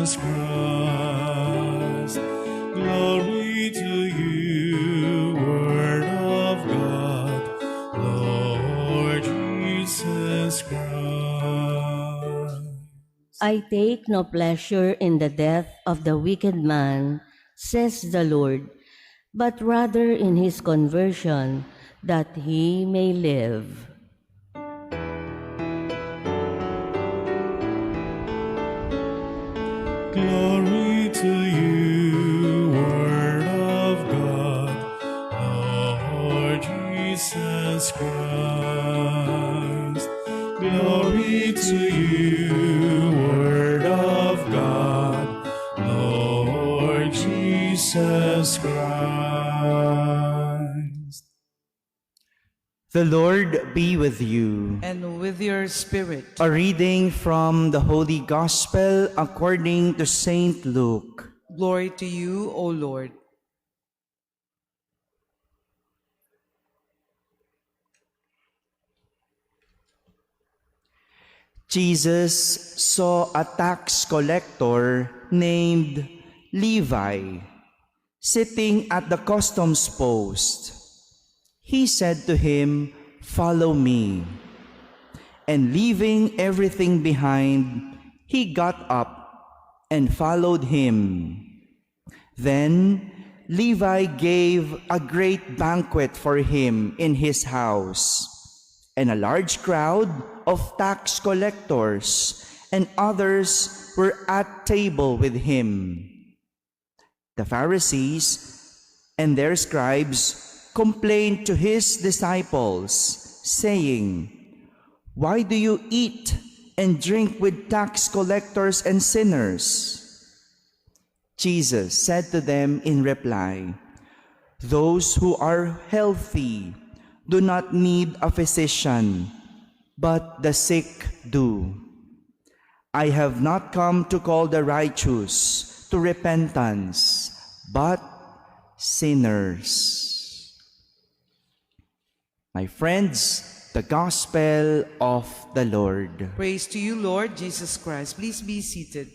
Jesus Christ. Glory to you, Word of God, Lord Jesus Christ. I take no pleasure in the death of the wicked man, says the Lord, but rather in his conversion, that he may live. Glory to you, Word of God, Lord Jesus Christ. Glory to you, Word of God, Lord Jesus Christ. The Lord be with you. And with your spirit. A reading from the Holy Gospel according to Saint Luke. Glory to you, O Lord. Jesus saw a tax collector named Levi sitting at the customs post. He said to him, "Follow me." And leaving everything behind, he got up and followed him. Then Levi gave a great banquet for him in his house, and a large crowd of tax collectors and others were at table with him. The Pharisees and their scribes complained to his disciples, saying, "Why do you eat and drink with tax collectors and sinners?" Jesus said to them in reply, "Those who are healthy do not need a physician, but the sick do. I have not come to call the righteous to repentance, but sinners." My friends, the Gospel of the Lord. Praise to you, Lord Jesus Christ. Please be seated.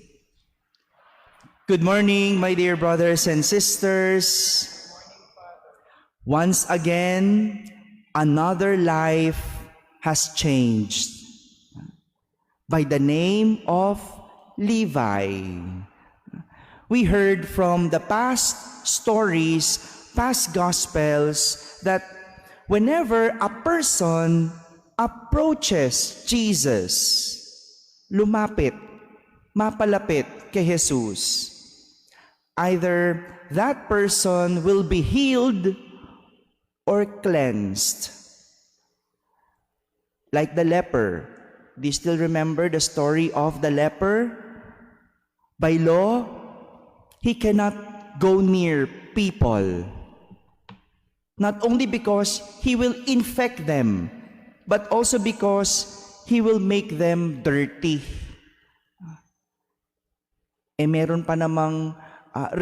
Good morning, my dear brothers and sisters. Once again, another life has changed by the name of Levi. We heard from the past stories, past Gospels, that whenever a person approaches Jesus, mapalapit kay Jesus, either that person will be healed or cleansed. Like the leper. Do you still remember the story of the leper? By law, he cannot go near people. Not only because he will infect them, but also because he will make them dirty. Meron pa namang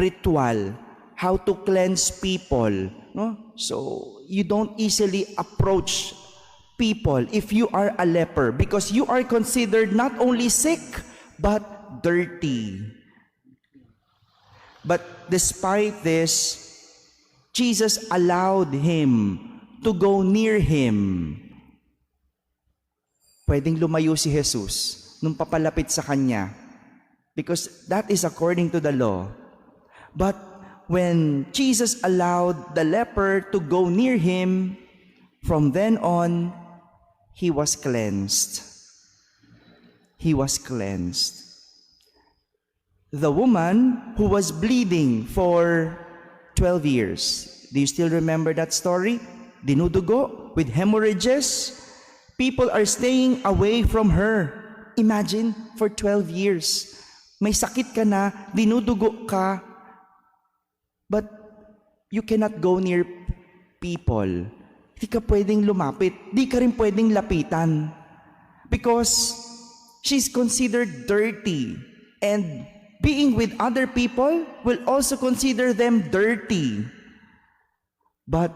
ritual how to cleanse people, no? So you don't easily approach people if you are a leper, because you are considered not only sick but dirty. But despite this, Jesus allowed him to go near him. Pwedeng lumayo si Jesus nung papalapit sa kanya, because that is according to the law. But when Jesus allowed the leper to go near him, from then on, he was cleansed. He was cleansed. The woman who was bleeding for 12 years. Do you still remember that story? Dinudugo with hemorrhages. People are staying away from her. Imagine, for 12 years. May sakit ka na, dinudugo ka, but you cannot go near people. Di ka pwedeng lumapit. Di ka rin pwedeng lapitan. Because she's considered dirty. And being with other people will also consider them dirty. But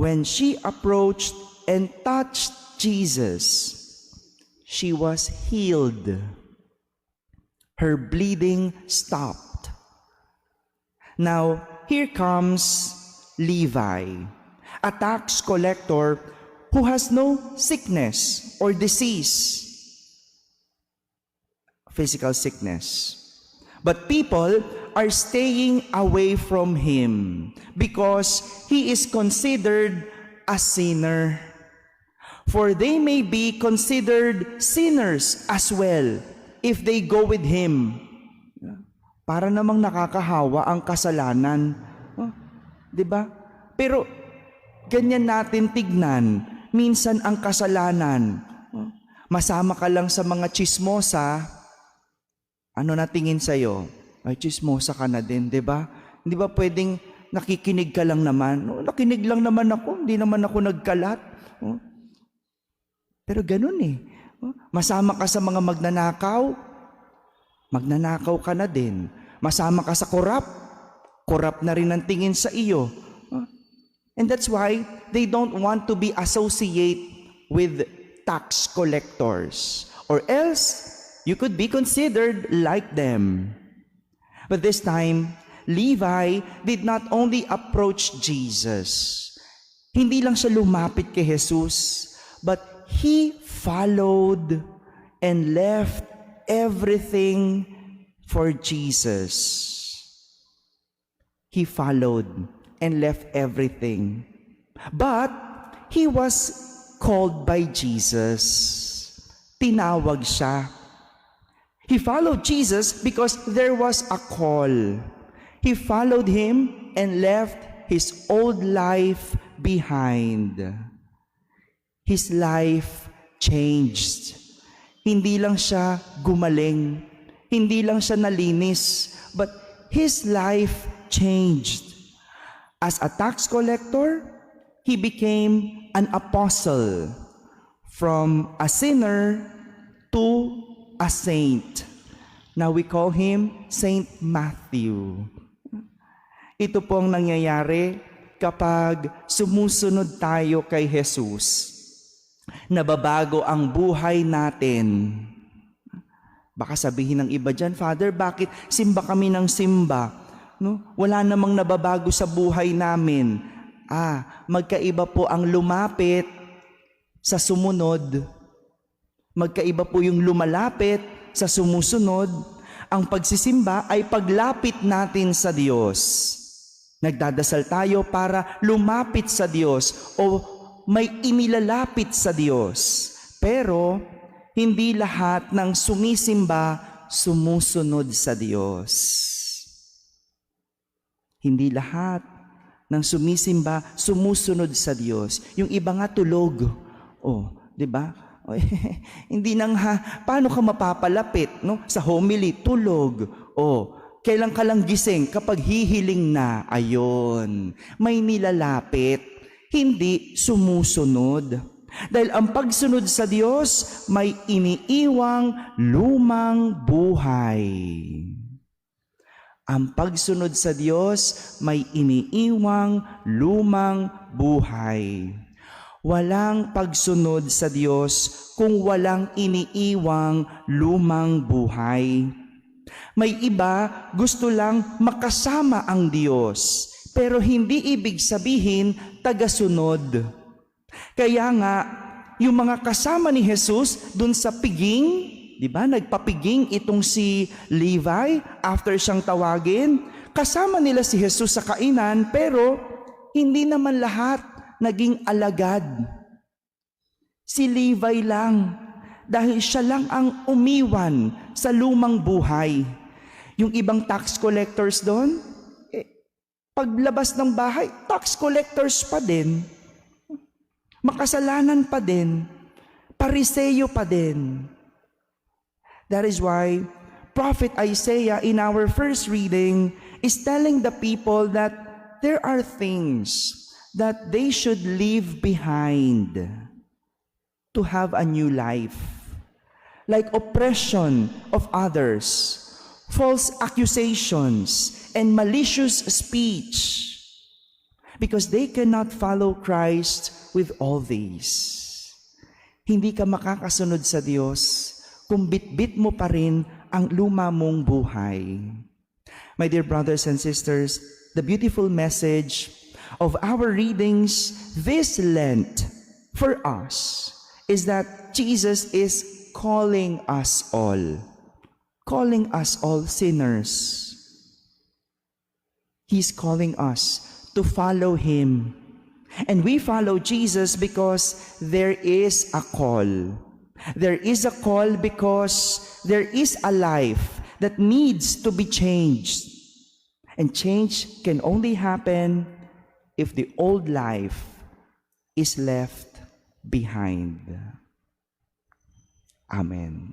when she approached and touched Jesus, she was healed. her bleeding stopped. Now, here comes Levi, a tax collector who has no sickness or disease, physical sickness. But people are staying away from him because he is considered a sinner. For they may be considered sinners as well if they go with him. Para namang nakakahawa ang kasalanan. Diba? Pero ganyan natin tignan. Minsan ang kasalanan. Masama ka lang sa mga chismosa. Ano na tingin sa'yo? Ay, chismosa ka na din, diba? Hindi ba pwedeng nakikinig ka lang naman? Nakinig lang naman ako. Hindi naman ako nagkalat. Pero ganun eh. Masama ka sa mga magnanakaw, magnanakaw ka na din. Masama ka sa korap na rin ang tingin sa iyo. And that's why they don't want to be associate with tax collectors. Or else, you could be considered like them. But this time, Levi did not only approach Jesus. Hindi lang siya lumapit kay Jesus, but he followed and left everything for Jesus. He followed and left everything. But he was called by Jesus. Tinawag siya. He followed Jesus because there was a call. He followed him and left his old life behind. His life changed. Hindi lang siya gumaling. Hindi lang siya nalinis. But his life changed. As a tax collector, he became an apostle. From a sinner to a saint. Now we call him Saint Matthew. Ito po ang nangyayari kapag sumusunod tayo kay Jesus. Nababago ang buhay natin. Baka sabihin ng iba dyan, Father, bakit simba kami ng simba? No? Wala namang nababago sa buhay namin. Magkaiba po ang lumapit sa sumunod. Magkaiba po yung lumalapit sa sumusunod. Ang pagsisimba ay paglapit natin sa Diyos. Nagdadasal tayo para lumapit sa Diyos o may inilalapit sa Diyos. Pero hindi lahat ng sumisimba sumusunod sa Diyos. Hindi lahat ng sumisimba sumusunod sa Diyos. Yung iba nga tulog. Di ba? Hindi nang paano ka mapapalapit, no? Sa homily, tulog. Kailan ka lang gising? Kapag hihiling na, ayon. May nilalapit, hindi sumusunod. Dahil ang pagsunod sa Diyos, may iniiwang lumang buhay. Ang pagsunod sa Diyos, may iniiwang lumang buhay. Walang pagsunod sa Diyos kung walang iniiwang lumang buhay. May iba gusto lang makasama ang Diyos, pero hindi ibig sabihin tagasunod. Kaya nga, yung mga kasama ni Jesus dun sa piging, di ba? Nagpapiging itong si Levi after siyang tawagin. Kasama nila si Jesus sa kainan, pero hindi naman lahat naging alagad. Si Levi lang, dahil siya lang ang umiwan sa lumang buhay. Yung ibang tax collectors doon, paglabas ng bahay, tax collectors pa din. Makasalanan pa din. Pariseyo pa din. That is why Prophet Isaiah in our first reading is telling the people that there are things that they should leave behind to have a new life. Like oppression of others, false accusations, and malicious speech. Because they cannot follow Christ with all these. Hindi ka makakasunod sa Diyos kung bitbit mo pa rin ang luma mong buhay. My dear brothers and sisters, the beautiful message of our readings this Lent for us is that Jesus is calling us all sinners. He's calling us to follow Him. And we follow Jesus because there is a call. There is a call because there is a life that needs to be changed. And change can only happen if the old life is left behind. Amen.